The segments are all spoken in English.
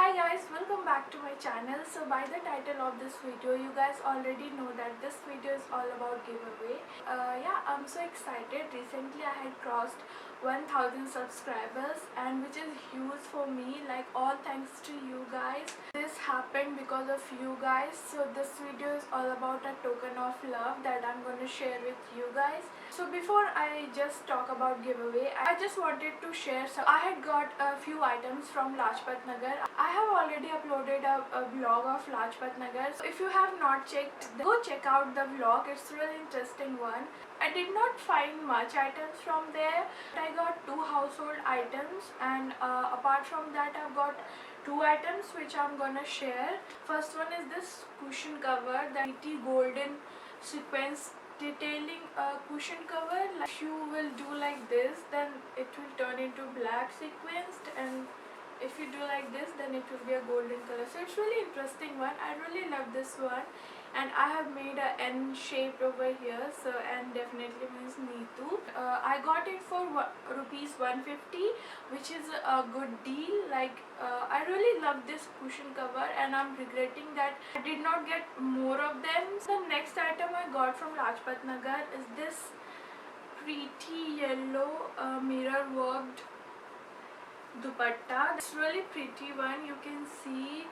Hi guys, welcome back to my channel. So by the title of this video, you guys already know that this video is all about giveaway. Yeah, I'm so excited. Recently I had crossed 1000 subscribers, and which is huge for me, like all thanks to you guys. This happened because of you guys. So this video is all about a token of love that I'm going to share with you guys. So before I just talk about giveaway, I just wanted to share some. I had got a few items from Lajpat Nagar. I have already uploaded a vlog of Lajpat Nagar. So if you have not checked, go check out the vlog. It's a really interesting one. I did not find much items from there. I got two household items, and apart from that I've got two items which I'm gonna share. First one is this cushion cover, the pretty golden sequence detailing a cushion cover. Like you will do like this, then it will turn into black sequenced, and if you do like this, then it will be a golden color. So it's really interesting one. I really love this one, and I have made a N shape over here. So N definitely means Neetu. I got it for rupees 150, which is a good deal. Like I really love this cushion cover, and I'm regretting that I did not get more of them. So the next item I got from Lajpat Nagar is this pretty yellow mirror worked dupatta. It's really pretty one. You can see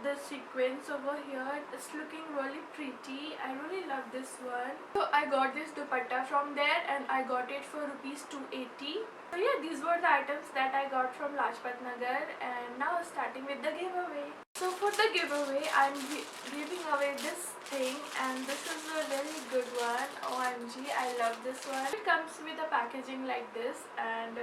the sequence over here. It's looking really pretty. I really love this one. So I got this dupatta from there, and I got it for rupees 280. So yeah, these were the items that I got from Lajpat Nagar, and now starting with the giveaway. So for the giveaway, I'm giving away this thing, and this is a really good one. OMG, I love this one. It comes with a packaging like this, and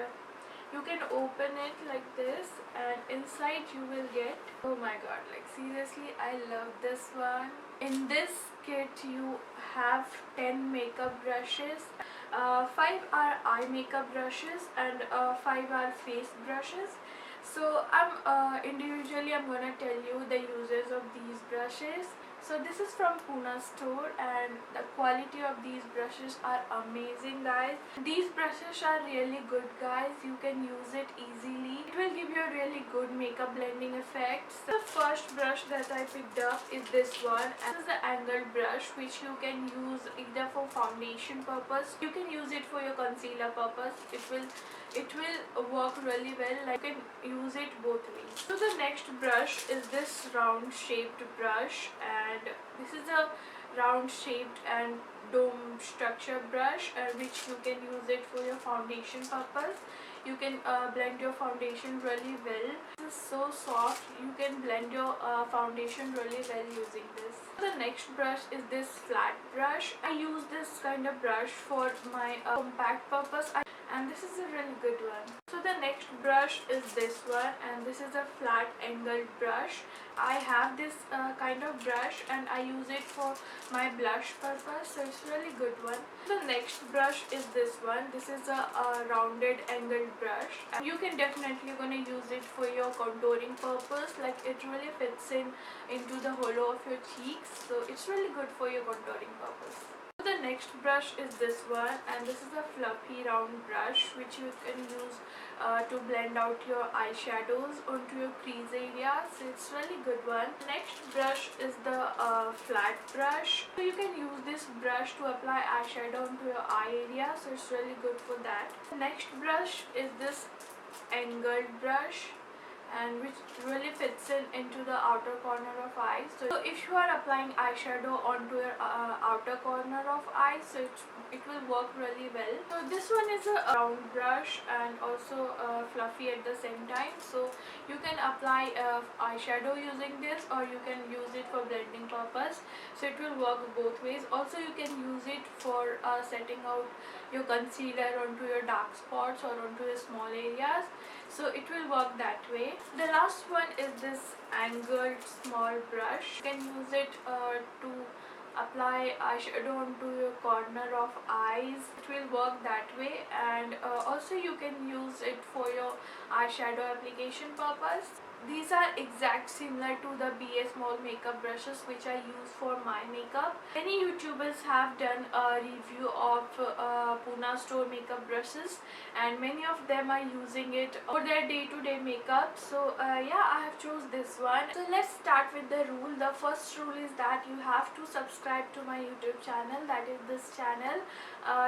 you can open it like this, and inside you will get, oh my god, like seriously, I love this one. In this kit you have 10 makeup brushes. 5 are eye makeup brushes, and 5 are face brushes. So individually I'm gonna tell you the uses of these brushes. So this is from Pune store, and the quality of these brushes are amazing, guys. These brushes are really good, guys. You can use it easily. It will give you a really good makeup blending effect. The first brush that I picked up is this one, and this is the angled brush, which you can use either for foundation purpose. You can use it for your concealer purpose. It will work really well. Like you can use it both ways. So the next brush is this round shaped brush, and this is a round shaped and dome structure brush, which you can use it for your foundation purpose. You can blend your foundation really well. This is so soft. You can blend your foundation really well using this. The next brush is this flat brush. I use this kind of brush for my compact purpose, and this is a really good one. So the next brush is this one, and this is a flat angled brush. I have this kind of brush, and I use it for my blush purpose, so it's really good one. The next brush is this one. This is a rounded angled brush, and you can definitely gonna use it for your contouring purpose. Like it really fits into the hollow of your cheeks, so it's really good for your contouring purpose. The next brush is this one, and this is a fluffy round brush which you can use to blend out your eyeshadows onto your crease area. So it's really good one. Next brush is the flat brush. So you can use this brush to apply eyeshadow onto your eye area, so it's really good for that. The next brush is this angled brush, and which really fits into the outer corner of eyes. So if you are applying eyeshadow onto your outer corner of eyes, so it will work really well. So this one is a round brush and also fluffy at the same time. So you can apply eyeshadow using this, or you can use it for blending purpose. So it will work both ways. Also you can use it for setting out your concealer onto your dark spots or onto your small areas. So it will work that way. The last one is this angled small brush. You can use it to apply eyeshadow onto your corner of eyes. It will work that way, and also you can use it for your eyeshadow application purpose. These are exact similar to the BS Mall makeup brushes which I use for my makeup. Many YouTubers have done a review of Pune store makeup brushes, and many of them are using it for their day-to-day makeup. So yeah, I have chose this one. So let's start with the rule. The first rule is that you have to subscribe to my YouTube channel, that is this channel.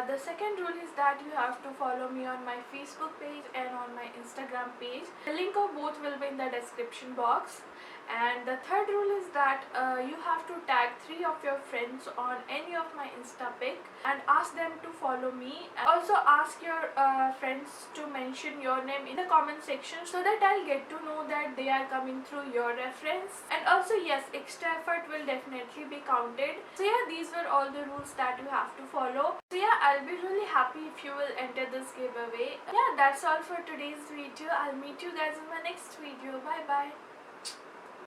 The second rule is that you have to follow me on my Facebook page and on my Instagram page. The link of both will be in the description box. And the third rule is that you have to tag 3 of your friends on any of my Insta pic and ask them to follow me. And also ask your friends to mention your name in the comment section so that I'll get to know that they are coming through your reference. And also yes, extra effort will definitely be counted. So yeah, these were all the rules that you have to follow. So yeah, I'll be really happy if you will enter this giveaway. Yeah, that's all for today's video. I'll meet you guys in my next video. Bye bye.